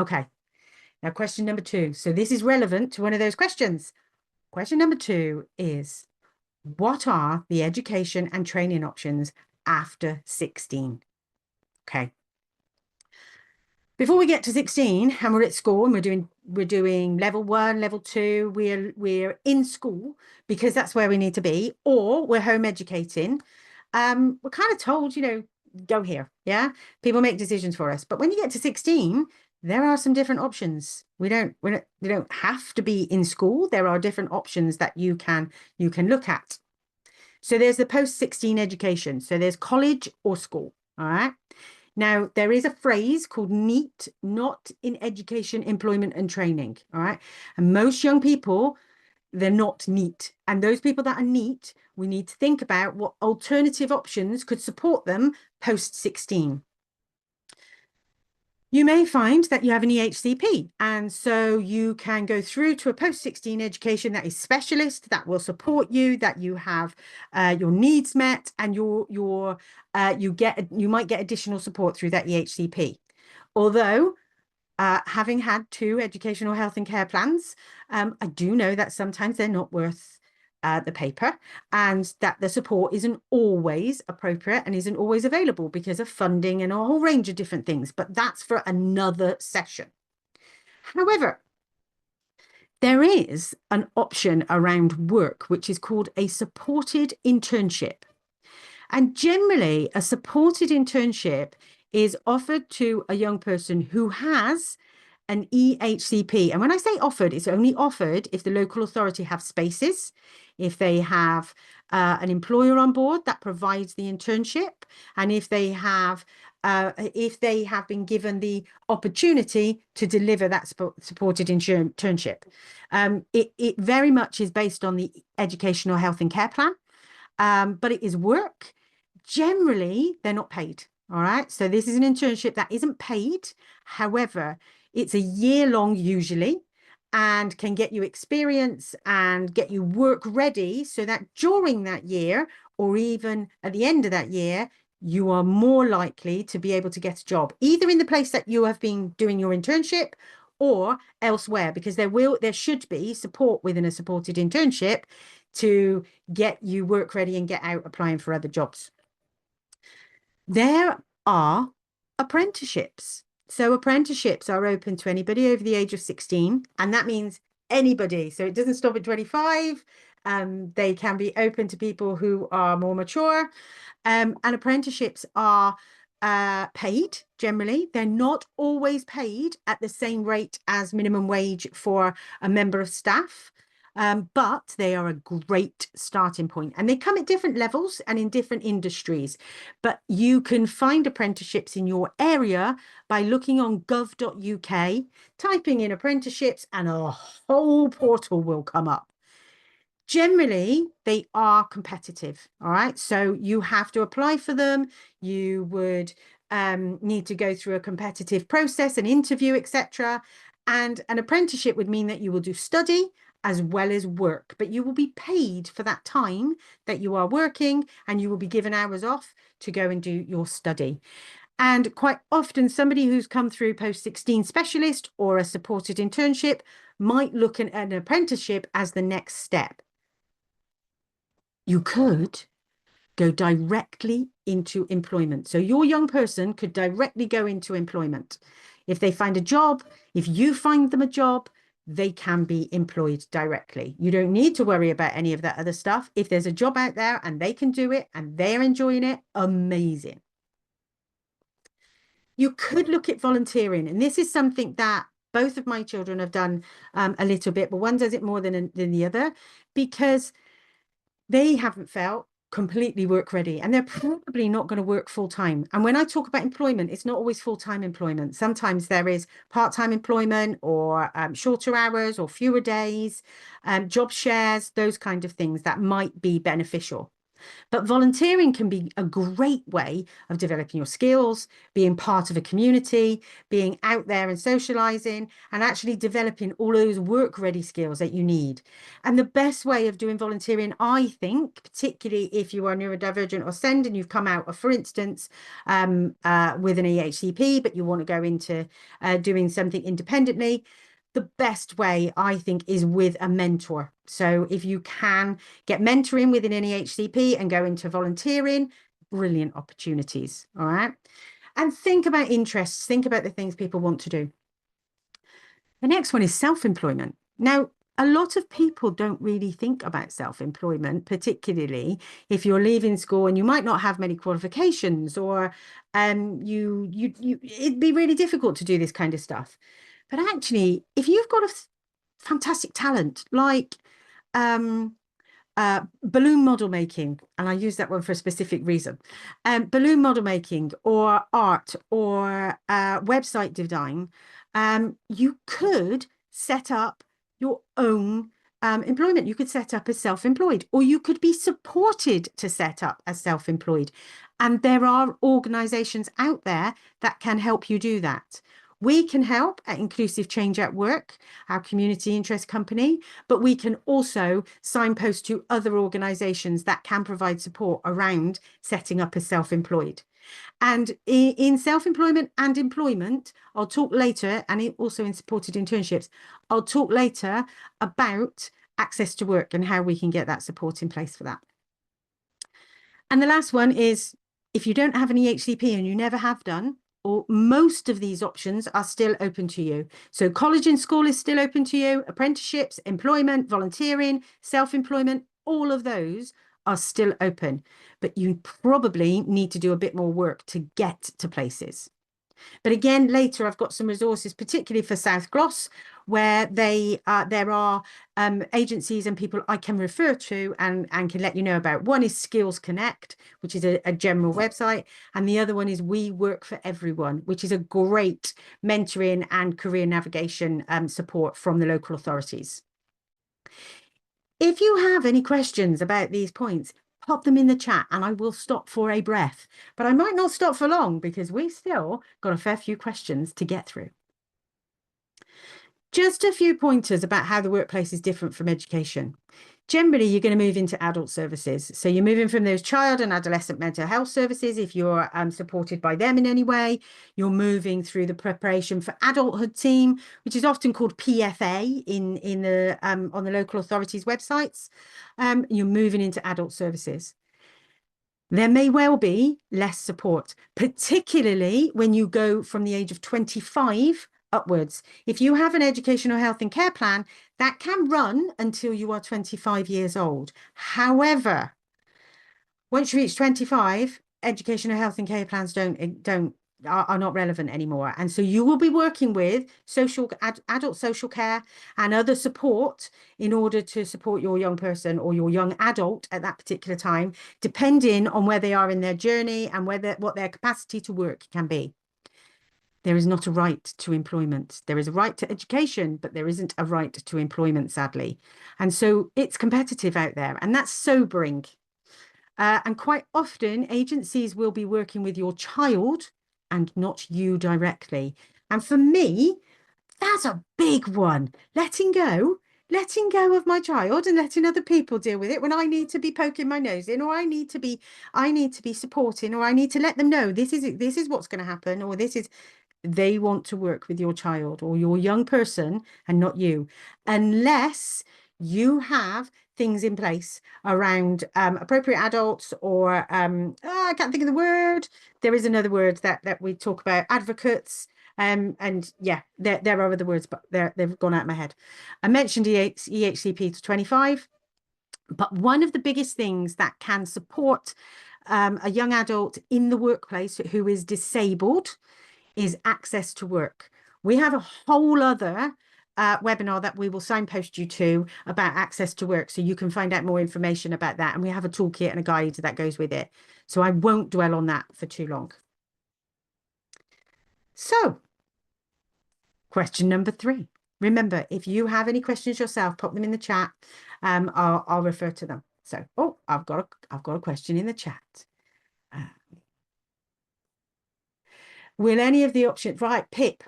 Okay. Now, question number 2. So this is relevant to one of those questions. Question number 2 is, what are the education and training options after 16? Okay. Before we get to 16 and we're at school and we're doing level 1, level 2, we're in school because that's where we need to be, or we're home educating. We're kind of told, go here. Yeah. People make decisions for us. But when you get to 16, there are some different options. You don't have to be in school. There are different options that you can look at. So there's the post-16 education. So there's college or school. All right. Now, there is a phrase called NEET, not in education, employment and training. All right. And most young people, they're not NEET. And those people that are NEET, we need to think about what alternative options could support them post-16. You may find that you have an EHCP, and so you can go through to a post-16 education that is specialist, that will support you, that you have your needs met, and you might get additional support through that EHCP. Although, having had 2 educational health and care plans, I do know that sometimes they're not worth the paper, and that the support isn't always appropriate and isn't always available because of funding and a whole range of different things. But that's for another session. However, there is an option around work, which is called a supported internship. And generally, a supported internship is offered to a young person who has an EHCP. And when I say offered, it's only offered if the local authority have spaces, if they have an employer on board that provides the internship, and if they have been given the opportunity to deliver that supported internship. It very much is based on the educational health and care plan, but it is work. Generally, they're not paid. All right. So this is an internship that isn't paid. However, it's a year long usually, and can get you experience and get you work ready so that during that year, or even at the end of that year, you are more likely to be able to get a job, either in the place that you have been doing your internship or elsewhere, because there should be support within a supported internship to get you work ready and get out applying for other jobs. There are apprenticeships. So apprenticeships are open to anybody over the age of 16, and that means anybody. So it doesn't stop at 25. They can be open to people who are more mature. And apprenticeships are paid generally. They're not always paid at the same rate as minimum wage for a member of staff. But they are a great starting point, and they come at different levels and in different industries. But you can find apprenticeships in your area by looking on gov.uk, typing in apprenticeships, and a whole portal will come up. Generally, they are competitive. All right. So you have to apply for them. You would need to go through a competitive process, an interview, etc. And an apprenticeship would mean that you will do study as well as work, but you will be paid for that time that you are working, and you will be given hours off to go and do your study. And quite often, somebody who's come through post-16 specialist or a supported internship might look at an apprenticeship as the next step. You could go directly into employment. So your young person could directly go into employment. If they find a job, if you find them a job, they can be employed directly. You don't need to worry about any of that other stuff. If there's a job out there and they can do it and they're enjoying it, amazing. You could look at volunteering, and this is something that both of my children have done a little bit, but one does it more than the other, because they haven't felt completely work ready, and they're probably not going to work full time. And when I talk about employment, it's not always full-time employment. Sometimes there is part-time employment, or shorter hours or fewer days, job shares, those kind of things that might be beneficial. But volunteering can be a great way of developing your skills, being part of a community, being out there and socializing, and actually developing all those work-ready skills that you need. And the best way of doing volunteering, I think, particularly if you are neurodivergent or SEND and you've come out of, for instance, with an EHCP, but you want to go into doing something independently, the best way, I think, is with a mentor. So if you can get mentoring within an EHCP and go into volunteering, brilliant opportunities. All right. And think about interests, think about the things people want to do. The next one is self-employment. Now, a lot of people don't really think about self-employment, particularly if you're leaving school and you might not have many qualifications, or it'd be really difficult to do this kind of stuff. But actually, if you've got a fantastic talent like balloon model making, and I use that one for a specific reason, balloon model making or art or website design, you could set up your own employment. You could set up as self-employed, or you could be supported to set up as self-employed. And there are organizations out there that can help you do that. We can help at Inclusive Change at Work, our community interest company, but we can also signpost to other organizations that can provide support around setting up as self-employed. And in self-employment and employment, I'll talk later, and also in supported internships, I'll talk later about access to work and how we can get that support in place for that. And the last one is, if you don't have an EHCP and you never have done, or most of these options are still open to you. So college and school is still open to you, apprenticeships, employment, volunteering, self-employment, all of those are still open, but you probably need to do a bit more work to get to places. But again, later I've got some resources, particularly for South Gloss, where there are agencies and people I can refer to and can let you know about. One is Skills Connect, which is a general website, and the other one is We Work for Everyone, which is a great mentoring and career navigation support from the local authorities. If you have any questions about these points, pop them in the chat and I will stop for a breath. But I might not stop for long because we still got a fair few questions to get through. Just a few pointers about how the workplace is different from education. Generally, you're going to move into adult services. So you're moving from those child and adolescent mental health services if you're supported by them in any way. You're moving through the preparation for adulthood team, which is often called PFA in the on the local authorities' websites. You're moving into adult services. There may well be less support, particularly when you go from the age of 25 upwards. If you have an educational health and care plan, that can run until you are 25 years old. However, once you reach 25, educational health and care plans are not relevant anymore. And so you will be working with adult social care and other support in order to support your young person or your young adult at that particular time, depending on where they are in their journey and what their capacity to work can be. There is not a right to employment. There is a right to education, but there isn't a right to employment, sadly. And so it's competitive out there, and that's sobering. And quite often, agencies will be working with your child and not you directly. And for me, that's a big one. Letting go of my child and letting other people deal with it when I need to be poking my nose in, or I need to be supporting, or I need to let them know this is what's going to happen, or they want to work with your child or your young person and not you, unless you have things in place around appropriate adults or I can't think of the word. There is another word that we talk about, advocates. And yeah, there are other words, but they've gone out of my head. I mentioned EHCP to 25, but one of the biggest things that can support a young adult in the workplace who is disabled is access to work. We have a whole other webinar that we will signpost you to about access to work, so you can find out more information about that. And we have a toolkit and a guide that goes with it. So I won't dwell on that for too long. So, question number 3. Remember, if you have any questions yourself, pop them in the chat. I'll refer to them. So, oh, I've got a question in the chat. Uh, will any of the options, right, PIP.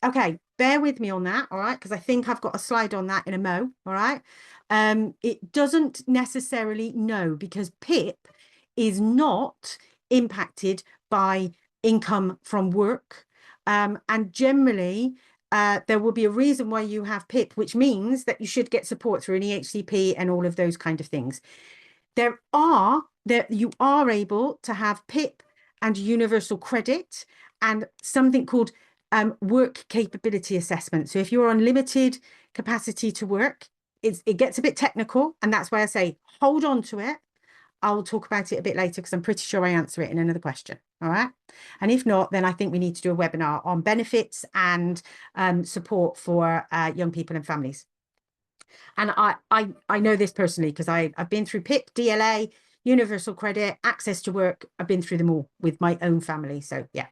Okay, bear with me on that, all right, because I think I've got a slide on that in a mo, all right. It doesn't necessarily, no, because PIP is not impacted by income from work. And generally, there will be a reason why you have PIP, which means that you should get support through an EHCP and all of those kind of things. You are able to have PIP and universal credit and something called work capability assessment. So if you're on limited capacity to work, it gets a bit technical, and that's why I say hold on to it. I'll talk about it a bit later because I'm pretty sure I answer it in another question. All right. And if not, then I think we need to do a webinar on benefits and support for young people and families. And I know this personally because I've been through PIP, DLA, universal credit, access to work. I've been through them all with my own family. So yeah.